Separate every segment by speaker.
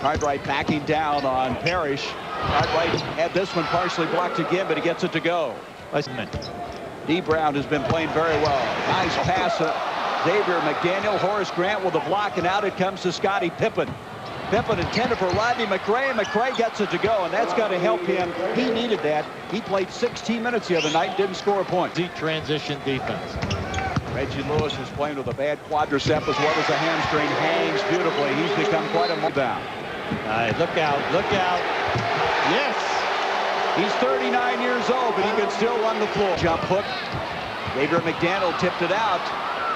Speaker 1: Cartwright backing down on Parrish. Cartwright had this one partially blocked again, but he gets it to go. D. Brown has been playing very well. Nice pass. Xavier McDaniel. Horace Grant with the block, and out it comes to Scottie Pippen. Pippen intended for Rodney McRae. McRae gets it to go, and that's going to help him. He needed that. He played 16 minutes the other night, didn't score a point.
Speaker 2: Deep transition defense.
Speaker 1: Reggie Lewis is playing with a bad quadricep as well as a hamstring. Hangs beautifully. He's become quite a rebound.
Speaker 2: All right, look out, look out. Yes!
Speaker 1: He's 39 years old, but he can still run the floor. Jump hook. Xavier McDaniel tipped it out.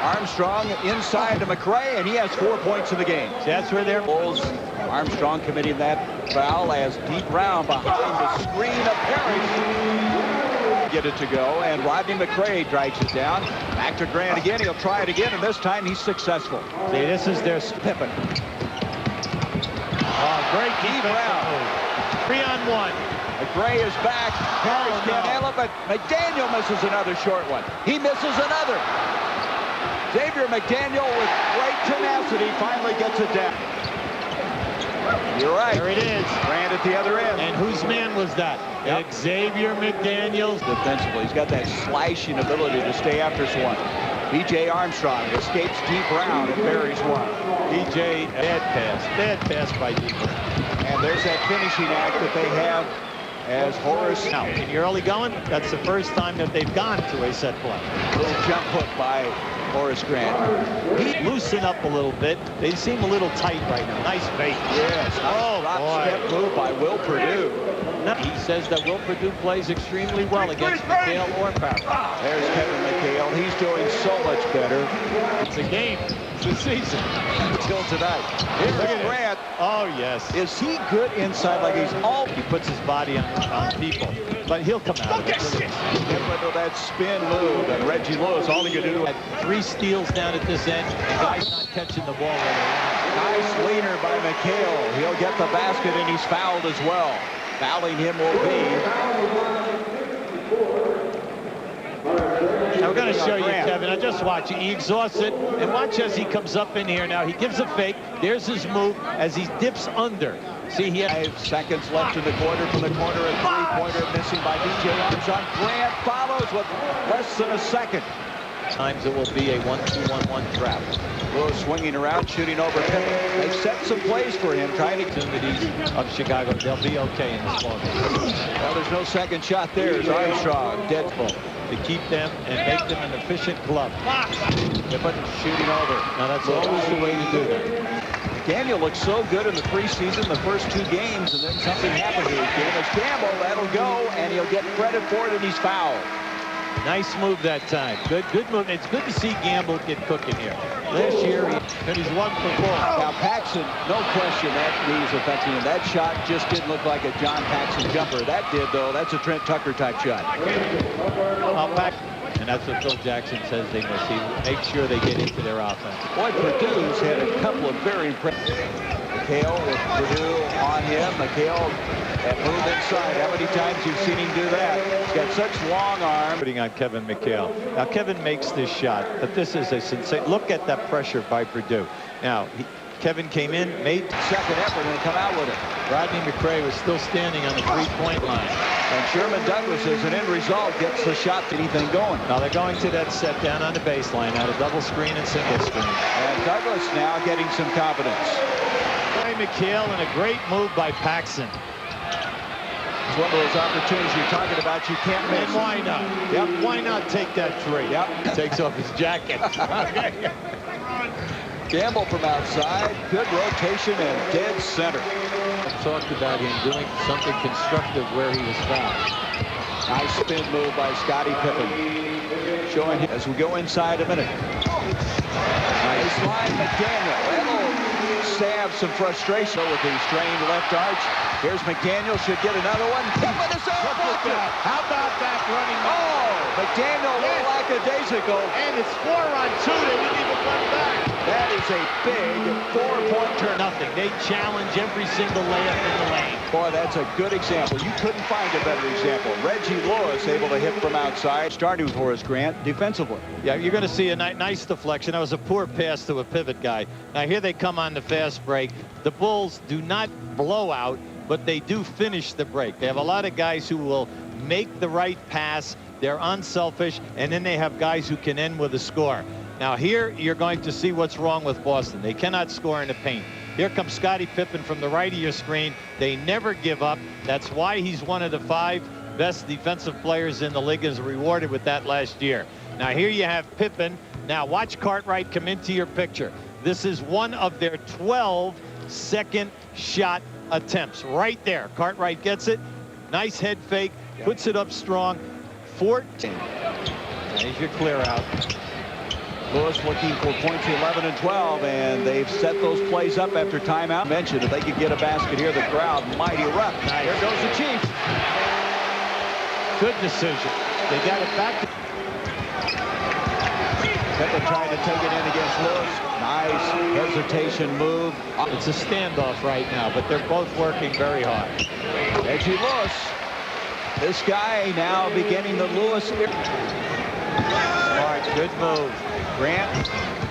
Speaker 1: Armstrong inside to McRae, and he has 4 points in the game.
Speaker 2: That's where they're
Speaker 1: Bulls. Armstrong committing that foul as D. Brown behind the screen of Parrish. Get it to go, and Rodney McRae drags it down. Back to Grant again. He'll try it again, and this time he's successful.
Speaker 2: See, this is their
Speaker 1: Pippen.
Speaker 2: Oh, great
Speaker 1: D. Brown.
Speaker 2: 3-on-1.
Speaker 1: McRae is back. Parrish can't handle it, but McDaniel misses another short one. He misses another. Xavier McDaniel with great tenacity finally gets it down. You're right.
Speaker 2: There it is.
Speaker 1: Grant at the other end.
Speaker 2: And whose man was that?
Speaker 1: Yep.
Speaker 2: Xavier McDaniels.
Speaker 1: Defensively, he's got that slashing ability to stay after one. B.J. Armstrong escapes D. Brown and buries one.
Speaker 2: B.J. Bad pass by D. Brown.
Speaker 1: And there's that finishing act that they have as Horace.
Speaker 2: Now, in the early going, that's the first time that they've gone to a set play.
Speaker 1: Little jump hook by Horace Grant.
Speaker 2: He loosen up a little bit. They seem a little tight right now. Nice bait.
Speaker 1: Yes.
Speaker 2: Oh, boy.
Speaker 1: Step move by Will Perdue.
Speaker 2: He says that Will Perdue plays extremely well against McHale or Parrish.
Speaker 1: There's Kevin McHale. He's doing so much better.
Speaker 2: It's a game. It's a season.
Speaker 1: Until tonight. Here's
Speaker 2: Look at
Speaker 1: Grant.
Speaker 2: Oh, yes.
Speaker 1: Is he good inside like he's all...
Speaker 2: He puts his body on people. But he'll come out of it.
Speaker 1: Into that spin move, and Reggie Lewis, all he could do...
Speaker 2: Had 3 steals down at this end, and guys not catching the ball.
Speaker 1: Nice leaner by McHale. He'll get the basket, and he's fouled as well. Fouling him will be...
Speaker 2: Now we're going to show you, Kevin. Now just watch. He exhausts it, and watch as he comes up in here. Now he gives a fake. There's his move as he dips under. See, he has
Speaker 1: 5 seconds left in the quarter. From the corner, a three-pointer missing by B.J. Armstrong. Grant follows with less than a second.
Speaker 2: Times it will be a 1-2-1-1 trap.
Speaker 1: Lewis swinging around, shooting over Pippen. They've set some plays for him, trying to...
Speaker 2: Opportunities of Chicago. They'll be okay in this ball game.
Speaker 1: Well, there's no second shot there. It's Armstrong, dead full.
Speaker 2: To keep them and make them an efficient club.
Speaker 1: Pippen shooting over.
Speaker 2: Now that's always the way to do that.
Speaker 1: Daniel looked so good in the preseason, the first 2 games, and then something happened to his game. It's Gamble, that'll go, and he'll get credit for it, and he's fouled.
Speaker 2: Nice move that time. Good move. It's good to see Gamble get cooking here. Last year, he's 1 for 4.
Speaker 1: Now, Paxson, no question, that knee's affecting him. That shot just didn't look like a John Paxson jumper. That did, though. That's a Trent Tucker type shot.
Speaker 2: And that's what Phil Jackson says they must. He makes sure they get into their offense.
Speaker 1: Boy, Purdue's had a couple of very impressive. McHale with Perdue on him. McHale, that move inside. How many times you've seen him do that? He's got such long arms.
Speaker 2: Putting on Kevin McHale. Now, Kevin makes this shot, but this is a sensation. Look at that pressure by Perdue. Now, Kevin came in, made
Speaker 1: second effort, and come out with it.
Speaker 2: Rodney McRae was still standing on the 3-point line.
Speaker 1: And Sherman Douglas, as an end result, gets the shot, anything going.
Speaker 2: Now they're going to that set down on the baseline, out of double screen and single screen.
Speaker 1: And Douglas now getting some confidence.
Speaker 2: McHale, and a great move by Paxson.
Speaker 1: It's one of those opportunities you're talking about you can't miss.
Speaker 2: And why not? Yep. Why not take that 3?
Speaker 1: Yep.
Speaker 2: Takes off his jacket.
Speaker 1: Gamble from outside. Good rotation and dead center.
Speaker 2: I talked about him doing something constructive where he was fouled.
Speaker 1: Nice spin move by Scottie Pippen. Showing him as we go inside a minute. Nice line, McDaniel. That'll stab some frustration with the strained left arch. Here's McDaniel, should get another one. Pippen is there.
Speaker 2: How about that running?
Speaker 1: Oh, McDaniel, lackadaisical.
Speaker 2: And it's 4 on 2. They didn't even run back.
Speaker 1: That is a big 4-point turn.
Speaker 2: Nothing. They challenge every single layup in the lane.
Speaker 1: Boy, that's a good example. You couldn't find a better example. Reggie Lewis able to hit from outside, starting with Horace Grant defensively.
Speaker 2: Yeah, you're going to see a nice deflection. That was a poor pass to a pivot guy. Now here they come on the fast break. The Bulls do not blow out, but they do finish the break. They have a lot of guys who will make the right pass. They're unselfish, and then they have guys who can end with a score. Now here you're going to see what's wrong with Boston. They cannot score in the paint. Here comes Scottie Pippen from the right of your screen. They never give up. That's why he's one of the 5 best defensive players in the league, is rewarded with that last year. Now here you have Pippen. Now watch Cartwright come into your picture. This is one of their 12 second shot attempts right there. Cartwright gets it. Nice head fake. Puts it up strong. 14. There's your clear out.
Speaker 1: Lewis looking for points 11 and 12, and they've set those plays up after timeout. Mentioned if they could get a basket here, the crowd might erupt.
Speaker 2: Nice.
Speaker 1: There goes the Chiefs.
Speaker 2: Good decision. They got it back.
Speaker 1: Pippen trying to take it in against Lewis. Nice hesitation move.
Speaker 2: It's a standoff right now, but they're both working very hard.
Speaker 1: Reggie Lewis. This guy now beginning the Lewis.
Speaker 2: Smart, good move.
Speaker 1: Grant,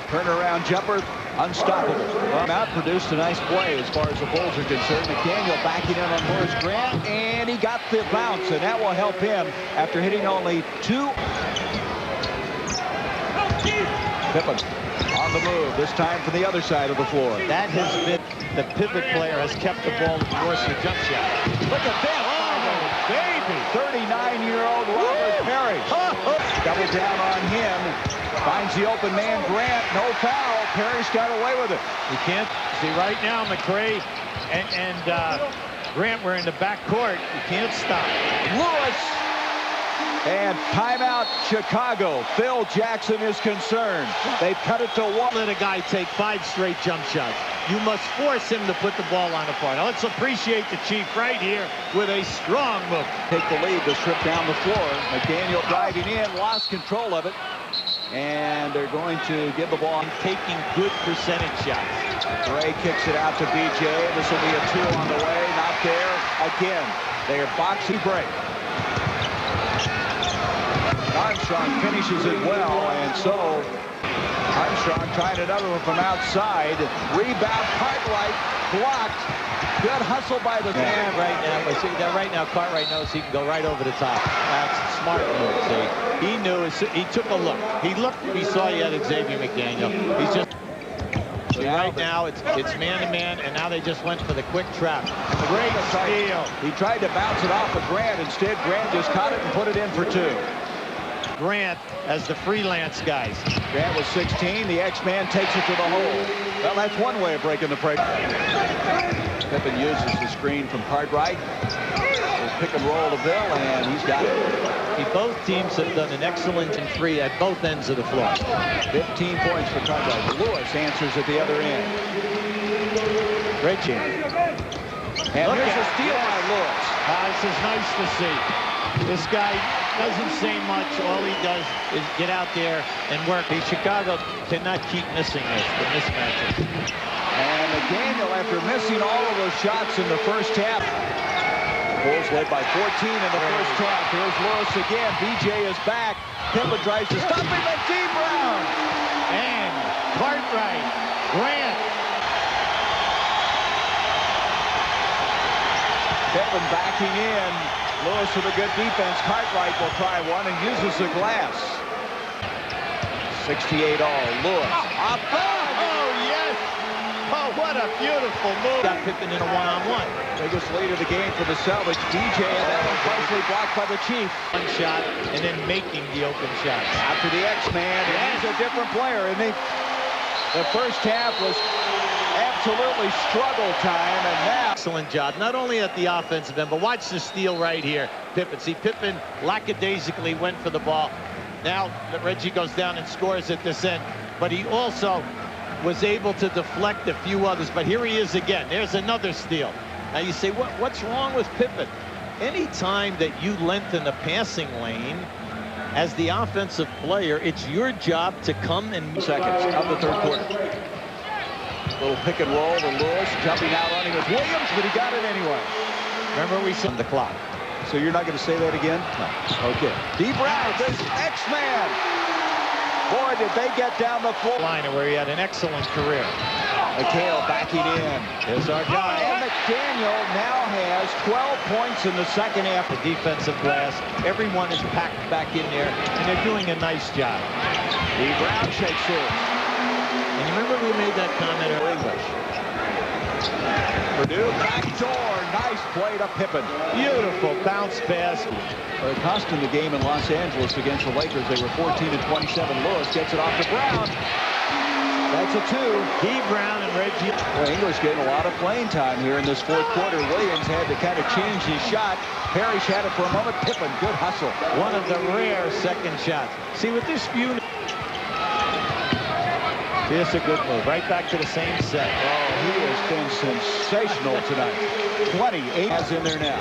Speaker 1: turnaround jumper, unstoppable. Out produced a nice play as far as the Bulls are concerned. McDaniel backing in on Horace Grant, and he got the bounce, and that will help him after hitting only 2. Pippen on the move, this time from the other side of the floor.
Speaker 2: That has been, the pivot player has kept the ball to force the jump shot.
Speaker 1: Look at that. Oh, baby. 39-year-old Robert Parrish. Double down on him. Finds the open man, Grant. No foul. Parrish got away with it.
Speaker 2: You can't see right now, McRae and Grant were in the back court. You can't stop.
Speaker 1: Lewis. And timeout, Chicago. Phil Jackson is concerned. They've cut it to 1.
Speaker 2: Let a guy take 5 straight jump shots. You must force him to put the ball on the floor. Now let's appreciate the Chief right here with a strong move.
Speaker 1: Take the lead, the strip down the floor. McDaniel driving in, lost control of it. And they're going to give the ball.
Speaker 2: Taking good percentage shots.
Speaker 1: Gray kicks it out to BJ. This will be a 2 on the way. Not there. Again, they are boxing break. Armstrong finishes it well, and so Armstrong trying another one from outside. Rebound, Cartwright blocked. Good hustle by the
Speaker 2: man right now. See that right now, Cartwright knows he can go right over the top. That's a smart move. See, he knew. He took a look. He looked. He saw you had Xavier McDaniel. He's just. Right now, it's man-to-man, and now they just went for the quick trap. Great steal.
Speaker 1: He tried to bounce it off of Grant. Instead, Grant just caught it and put it in for 2.
Speaker 2: Grant as the freelance guys.
Speaker 1: Grant was 16. The X-Man takes it to the hole. Well, that's one way of breaking the break. Pippen uses the screen from Cartwright. We'll pick and roll to Bill, and he's got it.
Speaker 2: Both teams have done an excellent 3 at both ends of the floor.
Speaker 1: 15 points for Cartwright. Lewis answers at the other end.
Speaker 2: Reggie.
Speaker 1: And here's a steal by Lewis.
Speaker 2: This is nice to see. This guy doesn't say much. All he does is get out there and work. Chicago cannot keep missing the mismatches.
Speaker 1: And McDaniel, after missing all of those shots in the first half. Bulls led by 14 in the first half. Here's Lewis again. BJ is back. Pippen tries to stop him, and D. Brown.
Speaker 2: And Cartwright. Grant.
Speaker 1: Pippen backing in. Lewis with a good defense. Cartwright will try one and uses the glass. 68 all. Lewis.
Speaker 2: Oh, yes. Oh, what a beautiful move. Got Pippen in a one-on-one.
Speaker 1: Biggest lead of the game for the Celtics. DJ, and that one partially blocked by the Chief.
Speaker 2: One shot and then making the open shots.
Speaker 1: After the X-Man, he's a different player. And the first half was absolutely struggle time, and now
Speaker 2: excellent job, not only at the offensive end, but watch the steal right here. Pippen. See, Pippen lackadaisically went for the ball. Now Reggie goes down and scores at this end, but he also was able to deflect a few others. But here he is again. There's another steal. Now you say, what's wrong with Pippen? Anytime that you lengthen the passing lane as the offensive player, it's your job to come and
Speaker 1: seconds of the third quarter. Little pick and roll to Lewis, jumping out running with Williams, but he got it anyway.
Speaker 2: Remember we said the clock.
Speaker 1: So you're not going to say that again?
Speaker 2: No.
Speaker 1: Okay. D. Brown, this X-Man. Boy, did they get down the floor.
Speaker 2: Line where he had an excellent career.
Speaker 1: McHale backing in.
Speaker 2: Here's our guy.
Speaker 1: And McDaniel now has 12 points in the second half.
Speaker 2: The defensive glass. Everyone is packed back in there, and they're doing a nice job.
Speaker 1: D. Brown shakes it.
Speaker 2: And you remember we made that comment earlier. English.
Speaker 1: Purdue backdoor. Nice play to Pippen.
Speaker 2: Beautiful bounce pass.
Speaker 1: It cost him the game in Los Angeles against the Lakers. They were 14-27. Lewis gets it off to Brown. That's a 2.
Speaker 2: D. Brown and Reggie.
Speaker 1: Well, English getting a lot of playing time here in this fourth quarter. Williams had to kind of change his shot. Parrish had it for a moment. Pippen, good hustle.
Speaker 2: One of the rare second shots. See, with this view. Here's a good move. Right back to the same set.
Speaker 1: Oh, he has been sensational tonight. 28 has in there now.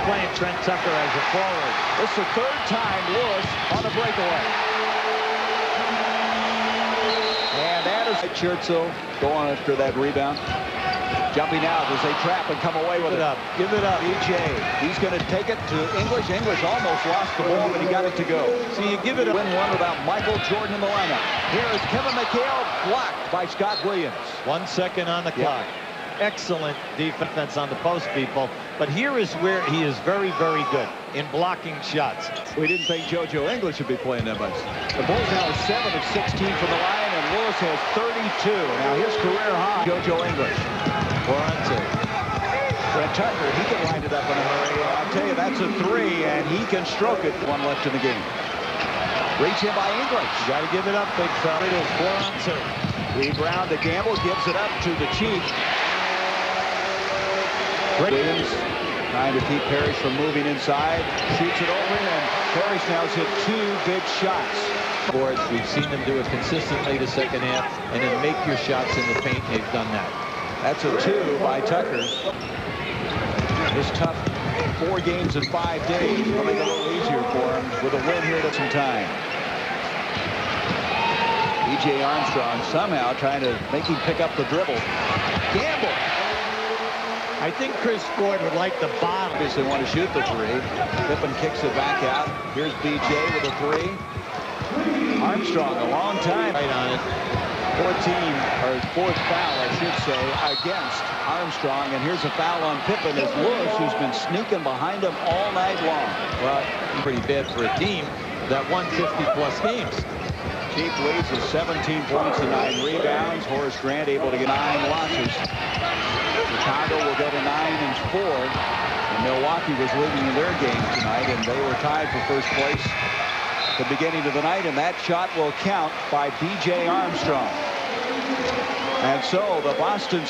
Speaker 2: Playing Trent Tucker as a forward.
Speaker 1: This is the third time Lewis on the breakaway. And that is Churchill going after that rebound. Jumping out as they trap and come away with it.
Speaker 2: Give it up.
Speaker 1: BJ, he's going to take it to English. English almost lost the ball, but he got it to go.
Speaker 2: So you give it a
Speaker 1: win one without Michael Jordan in the lineup. Here is Kevin McHale, blocked by Scott Williams.
Speaker 2: 1 second on the clock. Excellent defense on the post, people. But here is where he is very, very good in blocking shots.
Speaker 1: We didn't think JoJo English would be playing that much. The Bulls now are 7 of 16 from the line, and Lewis has 32. Now his career high. JoJo English.
Speaker 2: 4 on 2.
Speaker 1: Trent Tucker, he can line it up in a hurry. I'll tell you, that's a 3, and he can stroke it. 1 left in the game. Reach in by English.
Speaker 2: You got to give it up, big fella. It is 4 on 2.
Speaker 1: Lee Brown to Gamble, gives it up to the Chief. Williams trying to keep Parrish from moving inside. Shoots it over, and Parrish now's hit 2 big shots.
Speaker 2: Boards, we've seen them do it consistently the second half, and then make your shots in the paint. They've done that.
Speaker 1: That's a 2 by Tucker. This tough 4 games in 5 days will make it a little easier for him with a win here at some time. B.J. Armstrong somehow trying to make him pick up the dribble. Gamble.
Speaker 2: I think Chris Ford would like the bottom.
Speaker 1: Obviously want to shoot the 3. Pippen kicks it back out. Here's B.J. with a 3. Armstrong, a long time.
Speaker 2: Right on it.
Speaker 1: 4th foul, I should say, against Armstrong. And here's a foul on Pippen as Lewis, who's been sneaking behind him all night long.
Speaker 2: Well, pretty bad for a team that won 50-plus games.
Speaker 1: Chief leads with 17 points and 9 rebounds. Horace Grant able to get 9 losses. Chicago will go to 9-4. And Milwaukee was leading in their game tonight, and they were tied for first place at the beginning of the night, and that shot will count by B.J. Armstrong. And so the Boston